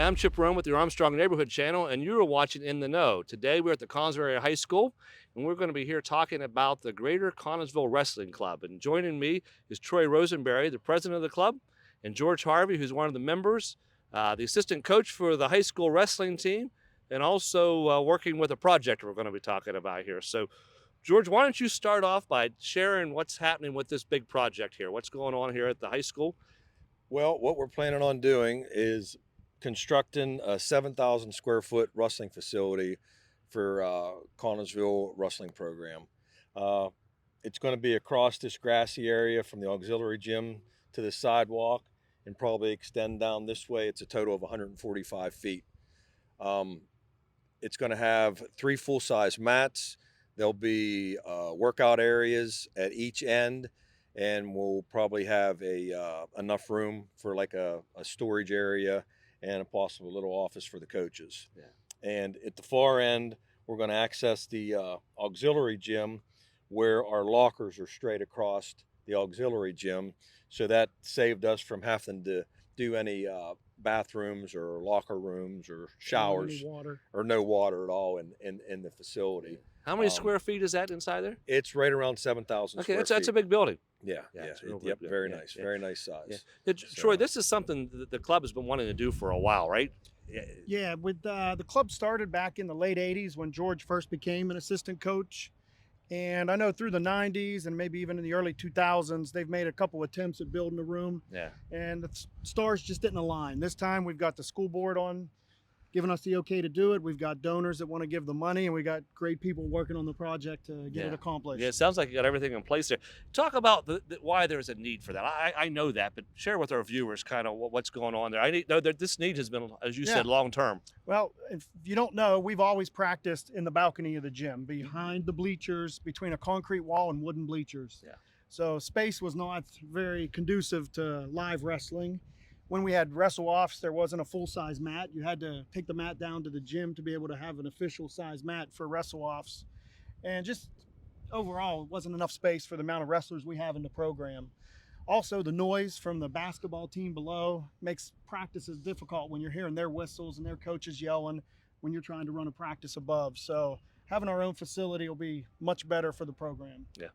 I'm Chip Rome with the Armstrong Neighborhood Channel, and you are watching In the Know. Today we're at the Connellsville Area High School, and we're going to be here talking about the Greater Connellsville Wrestling Club. And joining me is Troy Rosenberry, the president of the club, and George Harvey, who's one of the members, the assistant coach for the high school wrestling team, and also working with a project we're going to be talking about here. So, George, why don't you start off by sharing what's happening with this big project here? What's going on here at the high school? Well, what we're planning on doing is constructing a 7,000 square foot wrestling facility for Connellsville wrestling program. It's going to be across this grassy area from the auxiliary gym to the sidewalk and probably extend down this way. It's a total of 145 feet. It's going to have 3 full-size mats. There'll be workout areas at each end, and we'll probably have enough room for like a storage area and a possible little office for the coaches. Yeah. And at the far end, we're going to access the auxiliary gym, where our lockers are straight across the auxiliary gym. So that saved us from having to do any bathrooms or locker rooms or showers or no water at all in the facility. How many square feet is that inside there? It's right around 7,000 square feet. That's a big building. Yeah. Yep, very nice. Very nice size. Yeah. Troy, this is something that the club has been wanting to do for a while, right? Yeah, with the club started back in the late 80s when George first became an assistant coach. And I know through the 90s and maybe even in the early 2000s, they've made a couple attempts at building a room. Yeah. And the stars just didn't align. This time we've got the school board on giving us the okay to do it. We've got donors that want to give the money, and we got great people working on the project to get it accomplished. Yeah, it sounds like you got everything in place there. Talk about why there's a need for that. I know that, but share with our viewers kind of what's going on there. I know that this need has been, as you said, long term. Well, if you don't know, we've always practiced in the balcony of the gym, behind the bleachers, between a concrete wall and wooden bleachers. Yeah. So space was not very conducive to live wrestling. When we had wrestle-offs, there wasn't a full-size mat. You had to take the mat down to the gym to be able to have an official size mat for wrestle-offs. And just overall, it wasn't enough space for the amount of wrestlers we have in the program. Also, the noise from the basketball team below makes practices difficult when you're hearing their whistles and their coaches yelling when you're trying to run a practice above. So having our own facility will be much better for the program. Yeah.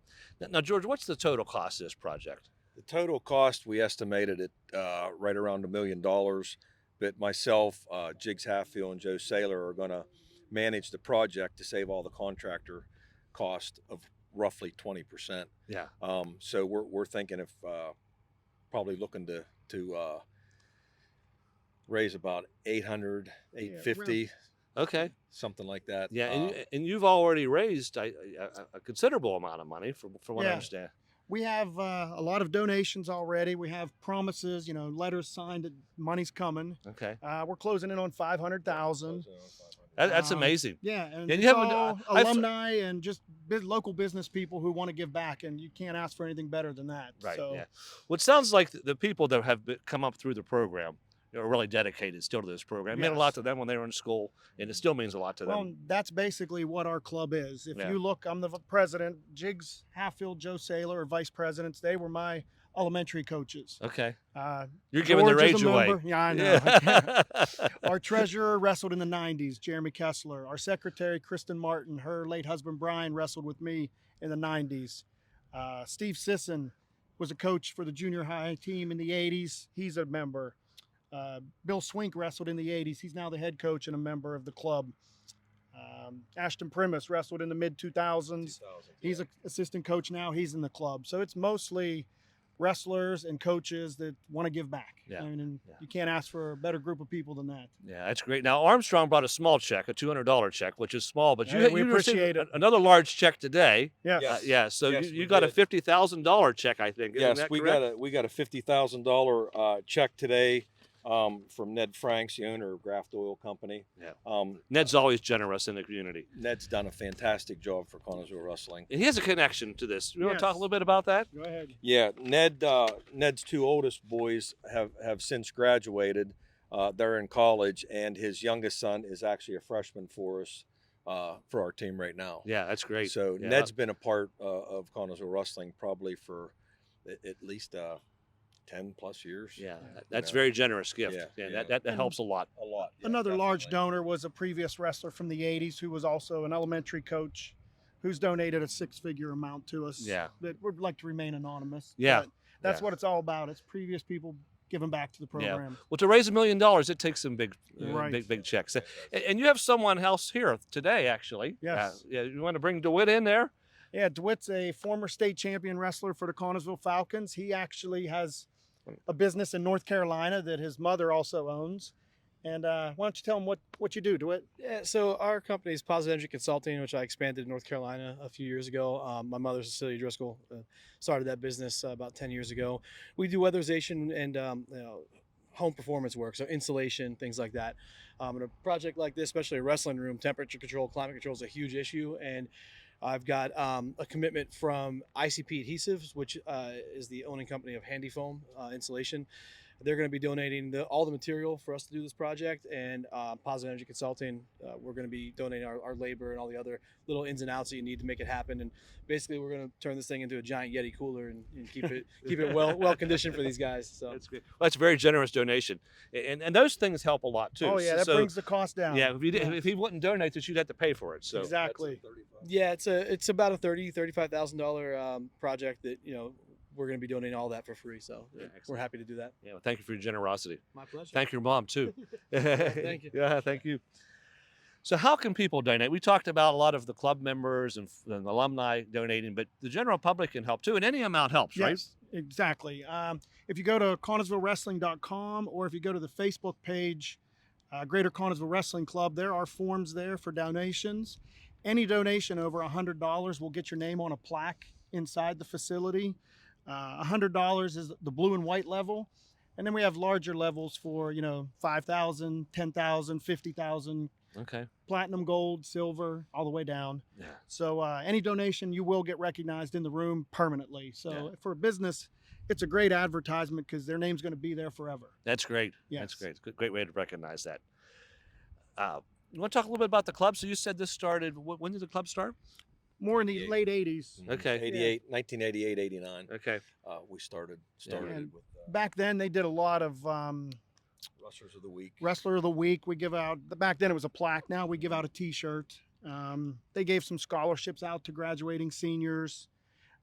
Now, George, what's the total cost of this project? The total cost, we estimated it right around $1 million, but myself, Jiggs Hatfield, and Joe Saylor are going to manage the project to save all the contractor cost of roughly 20%. Yeah. So we're thinking of probably looking to raise about $850. Okay. Something like that. Yeah, and you've already raised a considerable amount of money, from what I understand. We have a lot of donations already. We have promises, letters signed that money's coming. Okay. We're closing in on 500,000. That's amazing. Yeah, and you have alumni and just local business people who want to give back, and you can't ask for anything better than that. Right. So, yeah. Well, it sounds like the people that have come up through the program are really dedicated still to this program. It meant a lot to them when they were in school, and it still means a lot to them. Well, that's basically what our club is. If you look, I'm the president. Jiggs Hatfield, Joe Saylor are vice presidents. They were my elementary coaches. Okay. You're giving their age away. Yeah, I know. Yeah. Our treasurer wrestled in the 90s, Jeremy Kessler. Our secretary, Kristen Martin, her late husband, Brian, wrestled with me in the 90s. Steve Sisson was a coach for the junior high team in the 80s. He's a member. Bill Swink wrestled in the 80s. He's now the head coach and a member of the club. Ashton Primus wrestled in the mid-2000s. He's an assistant coach now. He's in the club. So it's mostly wrestlers and coaches that want to give back. Yeah. You can't ask for a better group of people than that. Yeah, that's great. Now, Armstrong brought a small check, a $200 check, which is small, but we appreciate it. Another large check today. Yes. So you got a $50,000 check, I think. Yes, Isn't that we correct? got a $50,000 check today. From Ned Franks, the owner of Graft Oil Company. Yeah. Ned's always generous in the community. Ned's done a fantastic job for Connellsville Wrestling. And he has a connection to this. You want to talk a little bit about that? Go ahead. Yeah, Ned's 2 oldest boys have since graduated. They're in college, and his youngest son is actually a freshman for us, for our team right now. Yeah, that's great. So Ned's been a part of Connellsville Wrestling probably for at least 10+ years. Yeah, you that's know. very generous gift. Yeah, Yeah, yeah. that And helps a lot. A lot. Yeah, another large definitely. donor was a previous wrestler from the 80s who was also an elementary coach who's donated a six-figure amount to us Yeah. that would like to remain anonymous. Yeah, But that's yeah. what it's all about. It's previous people giving back to the Yeah. program. Well, to raise $1 million, it takes some Right. big checks. It does. And you have someone else here today, actually. Yes. Yeah. You want to bring DeWitt in there? Yeah, DeWitt's a former state champion wrestler for the Connellsville Falcons. He actually has a business in North Carolina that his mother also owns. And why don't you tell him what you do, DeWitt? Yeah, so our company is Positive Energy Consulting, which I expanded in North Carolina a few years ago. My mother, Cecilia Driscoll, started that business about 10 years ago. We do weatherization and home performance work, so insulation, things like that. In a project like this, especially a wrestling room, temperature control, climate control is a huge issue. And I've got a commitment from ICP Adhesives, which is the owning company of Handy Foam Insulation. They're going to be donating all the material for us to do this project, and Positive Energy Consulting, we're going to be donating our labor and all the other little ins and outs that you need to make it happen. And basically, we're going to turn this thing into a giant Yeti cooler and keep it well conditioned for these guys. So That's good. Well, that's a very generous donation, and those things help a lot too. Oh yeah, that So, brings the cost down. yeah. If he wouldn't donate this, you'd have to pay for it. So Exactly. yeah, it's about a $35,000 project that we're going to be donating all that for free. So Yeah, we're excellent. happy to do that. Yeah. Well, thank you for your generosity. My pleasure. Thank your mom too. Thank you. Yeah, thank you. So how can people donate? We talked about a lot of the club members and alumni donating, but the general public can help too, and any amount helps, right? Yes, exactly. If you go to ConnellsvilleWrestling.com or if you go to the Facebook page, Greater Connellsville Wrestling Club, there are forms there for donations. Any donation over $100 will get your name on a plaque inside the facility. $100 is the blue and white level. And then we have larger levels for, $5,000, $10,000, $50,000, Okay. platinum, gold, silver, all the way down. Yeah. So any donation, you will get recognized in the room permanently. So Yeah. for a business, it's a great advertisement because their name's going to be there forever. That's great. Yes. That's great. Great way to recognize that. You want to talk a little bit about the club? So you said this started. When did the club start? More in the 88. late 80s. Okay. 1988, 89. Okay. We started And it with back then, they did a lot of Wrestlers of the Week. Wrestler of the Week. We give out, back then it was a plaque. Now we give out a T-shirt. They gave some scholarships out to graduating seniors.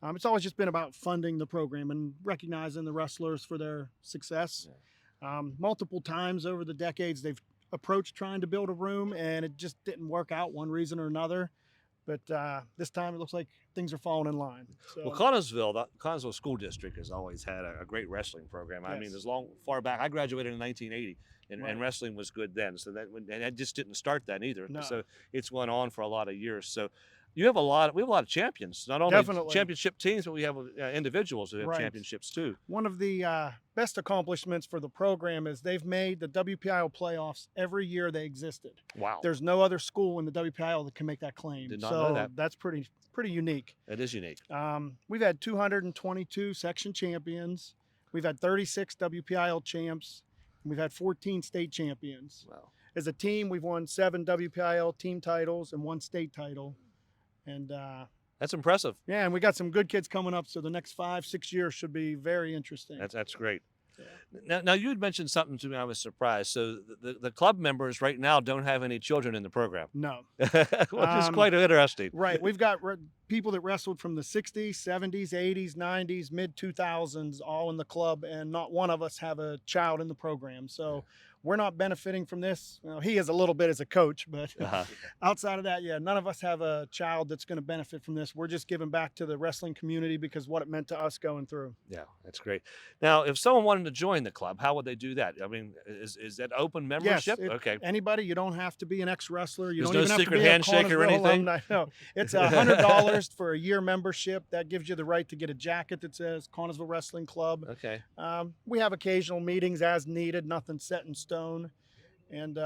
It's always just been about funding the program and recognizing the wrestlers for their success. Multiple times over the decades, they've approached trying to build a room, and it just didn't work out one reason or another. But this time it looks like things are falling in line. So, Well, Connellsville School District has always had a great wrestling program. I mean, Yes. far back. I graduated in 1980, and Right. wrestling was good then. So and it just didn't start then either. No. So it's went on for a lot of years. So we have a lot of champions, not only Definitely. championship teams, but we have individuals who have Right. championships too. one of the best accomplishments for the program is they've made the WPIL playoffs every year they existed. Wow. There's no other school in the WPIL that can make that claim. Did not so know that. that's pretty unique. It is unique. We've had 222 section champions. We've had 36 WPIL champs. And we've had 14 state champions. Wow. As a team, we've won 7 WPIL team titles and 1 state title. And That's impressive. yeah, and we got some good kids coming up. So the next 5-6 years should be very interesting. That's great. Now you had mentioned something to me. I was surprised. So the club members right now don't have any children in the program, No. which is quite interesting. Right. We've got people that wrestled from the 60s, 70s, 80s, 90s, mid 2000s, all in the club, and not one of us have a child in the program. So we're not benefiting from this. Well, he is a little bit as a coach, but Uh-huh. outside of that, yeah, none of us have a child that's going to benefit from this. We're just giving back to the wrestling community because what it meant to us going through. Yeah, that's great. Now, if someone wanted to join the club, how would they do that? I mean, is that open membership? Yes, Okay. Anybody, you don't have to be an ex-wrestler. You There's don't no even have to secret be a handshake or Connellsville anything? alumni. No, it's $100 for a year membership. That gives you the right to get a jacket that says Connellsville Wrestling Club. Okay. We have occasional meetings as needed, nothing set in stone. And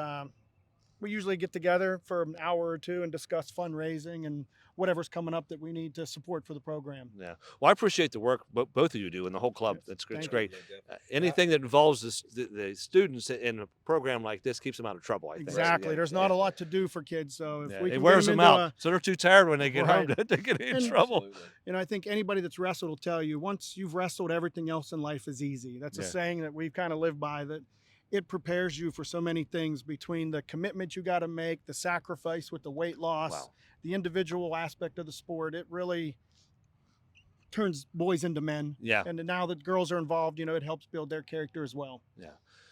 we usually get together for an hour or two and discuss fundraising and whatever's coming up that we need to support for the program. Yeah. Well, I appreciate the work both of you do and the whole club. Yes, That's thank you. great. Yeah, definitely. Anything that involves the students in a program like this keeps them out of trouble, I think. Exactly. Yeah, There's not a lot to do for kids, so if yeah. we It can wears get them into out, so they're too tired when they get home Right. to get in And- trouble. Absolutely. I think anybody that's wrestled will tell you once you've wrestled, everything else in life is easy. That's a Yeah. saying that we've kind of lived by, that it prepares you for so many things, between the commitment you got to make, the sacrifice with the weight loss, Wow. the individual aspect of the sport. It really turns boys into men. Yeah. And now that girls are involved, it helps build their character as well.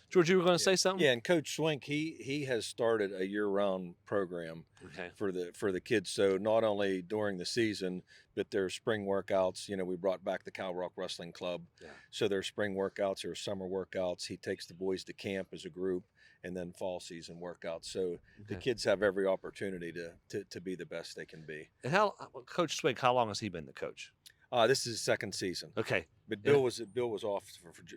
George, you were going to say something? Yeah, and Coach Swink, he has started a year-round program Okay. for the kids. So not only during the season, but there's spring workouts. We brought back the Cow Rock Wrestling Club, Yeah. so there's spring workouts, there's summer workouts. He takes the boys to camp as a group, and then fall season workouts. So the Okay. kids have every opportunity to be the best they can be. And Coach Swink, how long has he been the coach? This is his second season, Okay. but Yeah. Bill was off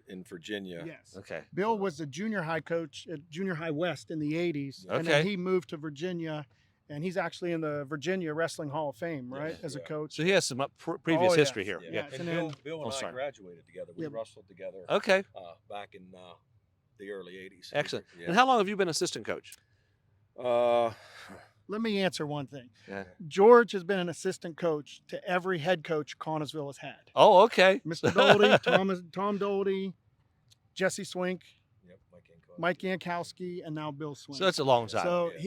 in Virginia. Yes. Okay. Bill was the junior high coach at Junior High West in the 80s. And Okay. then he moved to Virginia, and he's actually in the Virginia Wrestling Hall of Fame, right, as a yeah. coach. So he has some previous Oh, history yes. here. Yeah, Yeah. and And Bill, then- Bill Oh, and I sorry. graduated together. We Yeah. wrestled together Okay. back in the early '80s. Excellent. Yeah. And how long have you been assistant coach? Let me answer one thing. Yeah. George has been an assistant coach to every head coach Connellsville has had. Oh, okay. Mr. Doherty, Tom Doherty, Jesse Swink, Yep, Mike Yankowski, and now Bill Swink. So that's a long time. So Yeah,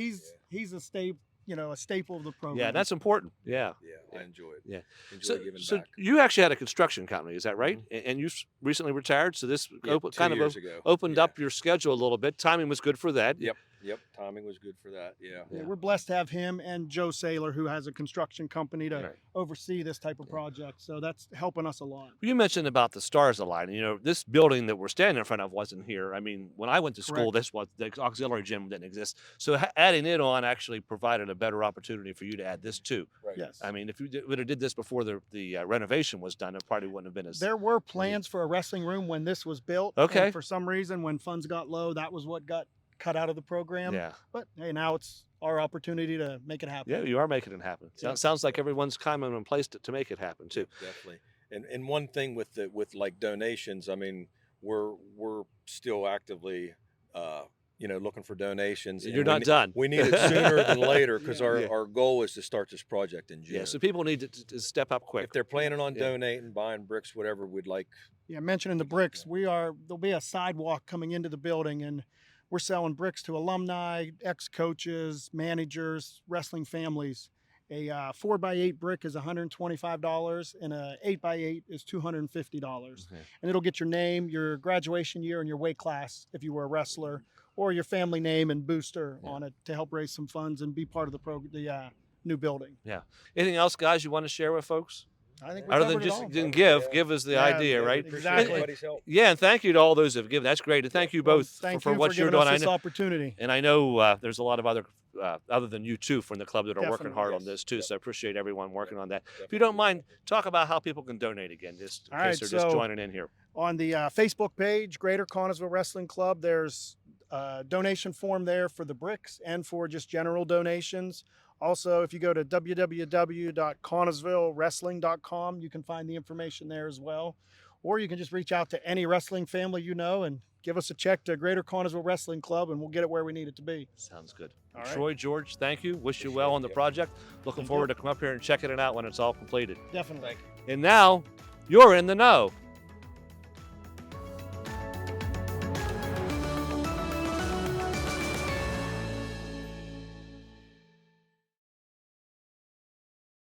he's a staple of the program. Yeah, that's important. Yeah. Yeah, I enjoy it. Yeah. Enjoy giving So back. you actually had a construction company, is that right? And you recently retired, so this Yeah, 2 years ago. opened Yeah. up your schedule a little bit. Timing was good for that. Yep, timing was good for that. Yeah. Yeah, we're blessed to have him and Joe Saylor, who has a construction company to Right. oversee this type of project. So that's helping us a lot. You mentioned about the stars aligning. This building that we're standing in front of wasn't here. I mean, when I went to school, Correct. the auxiliary gym didn't exist. So adding it on actually provided a better opportunity for you to add this too. Right. Yes. I mean, if you would have did this before the renovation was done, it probably wouldn't have been as. There were plans for a wrestling room when this was built. Okay. And for some reason, when funds got low, that was what got cut out of the program. Yeah. But hey, now it's our opportunity to make it happen. Yeah, you are making it happen. Yeah. Sounds like everyone's coming in place to make it happen too. Definitely. And one thing with like donations, I mean, we're still actively looking for donations. and You're we not done. We need it sooner than later, because Yeah. our goal is to start this project in June. Yeah, so people need to step up quick. If they're planning on Yeah. donating, buying bricks, whatever, we'd like. Yeah, mentioning the bricks, there'll be a sidewalk coming into the building, and we're selling bricks to alumni, ex-coaches, managers, wrestling families. A 4x8 brick is $125, and a 8x8 is $250. Okay. And it'll get your name, your graduation year, and your weight class if you were a wrestler, or your family name and booster Yeah. on it to help raise some funds and be part of the new building. Anything else, guys, you want to share with folks? I think we Other than covered it just all. then Yeah. give us the Yeah, idea, yeah, right? Appreciate Exactly. everybody's help. Yeah, and thank you to all those who have given. That's great, and thank you Well, both thank for you what you're giving doing. us I this know, opportunity. and I know there's a lot of other than you two from the club that are working Definitely, hard on yes. this too. Yep. So I appreciate everyone working on that. If you Definitely. don't mind, talk about how people can donate again, just in All case right, they're just so- joining in here. On the Facebook page, Greater Connellsville Wrestling Club, there's a donation form there for the bricks and for just general donations. Also, if you go to www.connellsvillewrestling.com, you can find the information there as well. Or you can just reach out to any wrestling family you know and give us a check to Greater Connellsville Wrestling Club, and we'll get it where we need it to be. Sounds good. All right. Troy, George, thank you. Wish you well on the project. Looking Thank forward you. to come up here and checking it out when it's all completed. Definitely. Thank you. And now, you're in the know.